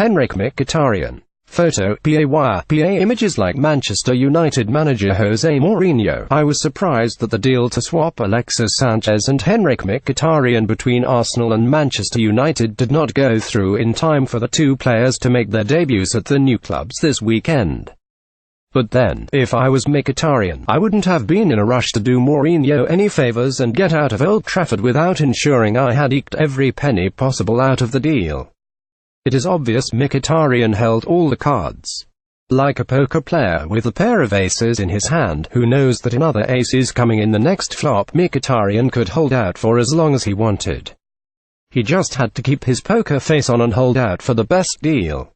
Henrikh Mkhitaryan. Photo, PA images like Manchester United manager Jose Mourinho. I was surprised that the deal to swap Alexis Sanchez and Henrikh Mkhitaryan between Arsenal and Manchester United did not go through in time for the two players to make their debuts at the new clubs this weekend. But then, if I was Mkhitaryan, I wouldn't have been in a rush to do Mourinho any favours and get out of Old Trafford without ensuring I had eked every penny possible out of the deal. It is obvious Mkhitaryan held all the cards. Like a poker player with a pair of aces in his hand, who knows that another ace is coming in the next flop, Mkhitaryan could hold out for as long as he wanted. He just had to keep his poker face on and hold out for the best deal.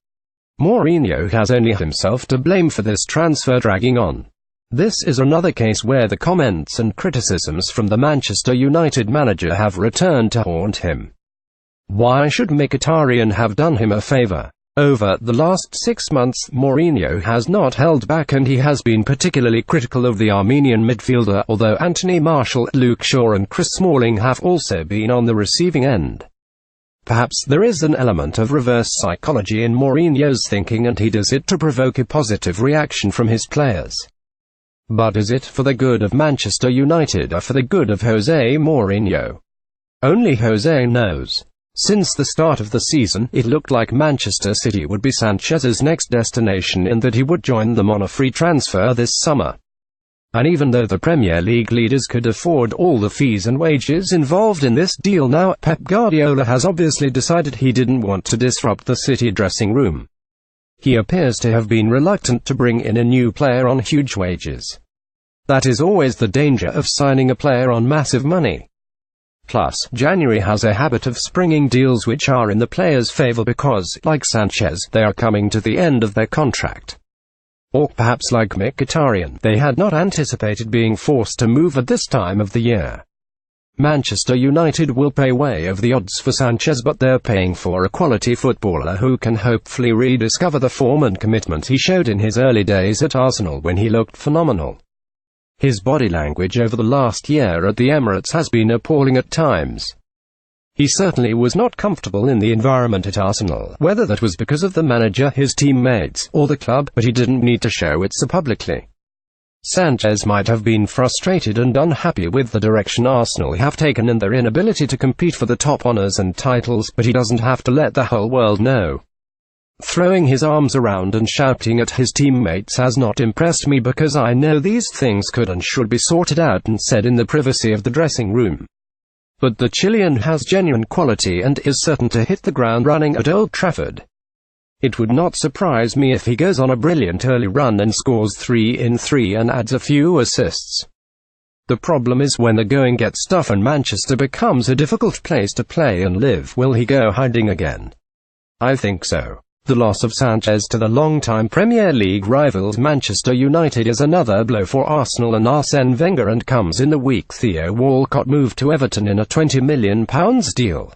Mourinho has only himself to blame for this transfer dragging on. This is another case where the comments and criticisms from the Manchester United manager have returned to haunt him. Why should Mkhitaryan have done him a favour? Over the last 6 months, Mourinho has not held back and he has been particularly critical of the Armenian midfielder, although Anthony Martial, Luke Shaw and Chris Smalling have also been on the receiving end. Perhaps there is an element of reverse psychology in Mourinho's thinking and he does it to provoke a positive reaction from his players. But is it for the good of Manchester United or for the good of Jose Mourinho? Only Jose knows. Since the start of the season, it looked like Manchester City would be Sanchez's next destination and that he would join them on a free transfer this summer. And even though the Premier League leaders could afford all the fees and wages involved in this deal now, Pep Guardiola has obviously decided he didn't want to disrupt the City dressing room. He appears to have been reluctant to bring in a new player on huge wages. That is always the danger of signing a player on massive money. Plus, January has a habit of springing deals which are in the player's favour because, like Sanchez, they are coming to the end of their contract. Or perhaps like Mkhitaryan, they had not anticipated being forced to move at this time of the year. Manchester United will pay way over the odds for Sanchez, but they're paying for a quality footballer who can hopefully rediscover the form and commitment he showed in his early days at Arsenal when he looked phenomenal. His body language over the last year at the Emirates has been appalling at times. He certainly was not comfortable in the environment at Arsenal, whether that was because of the manager, his teammates, or the club, but he didn't need to show it so publicly. Sanchez might have been frustrated and unhappy with the direction Arsenal have taken and their inability to compete for the top honours and titles, but he doesn't have to let the whole world know. Throwing his arms around and shouting at his teammates has not impressed me because I know these things could and should be sorted out and said in the privacy of the dressing room. But the Chilean has genuine quality and is certain to hit the ground running at Old Trafford. It would not surprise me if he goes on a brilliant early run and scores 3 in 3 and adds a few assists. The problem is when the going gets tough and Manchester becomes a difficult place to play and live, will he go hiding again? I think so. The loss of Sanchez to the long-time Premier League rivals Manchester United is another blow for Arsenal and Arsene Wenger and comes in the week Theo Walcott moved to Everton in a £20 million deal.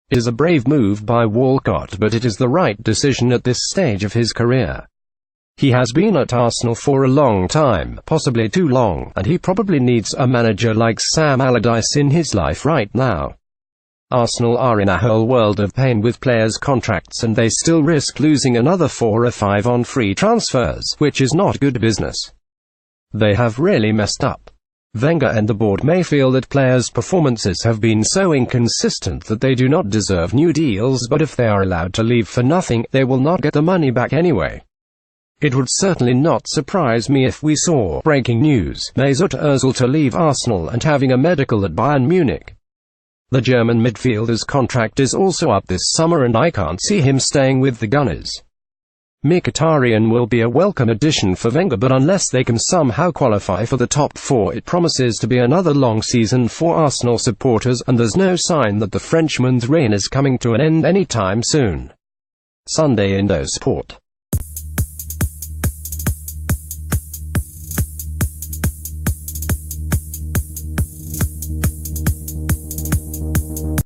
It is a brave move by Walcott, but it is the right decision at this stage of his career. He has been at Arsenal for a long time, possibly too long, and he probably needs a manager like Sam Allardyce in his life right now. Arsenal are in a whole world of pain with players' contracts and they still risk losing another 4 or 5 on free transfers, which is not good business. They have really messed up. Wenger and the board may feel that players' performances have been so inconsistent that they do not deserve new deals, but if they are allowed to leave for nothing, they will not get the money back anyway. It would certainly not surprise me if we saw breaking news: Mesut Ozil to leave Arsenal and having a medical at Bayern Munich. The German midfielder's contract is also up this summer and I can't see him staying with the Gunners. Mkhitaryan will be a welcome addition for Wenger, but unless they can somehow qualify for the top 4, it promises to be another long season for Arsenal supporters, and there's no sign that the Frenchman's reign is coming to an end anytime soon. Sunday Indosport.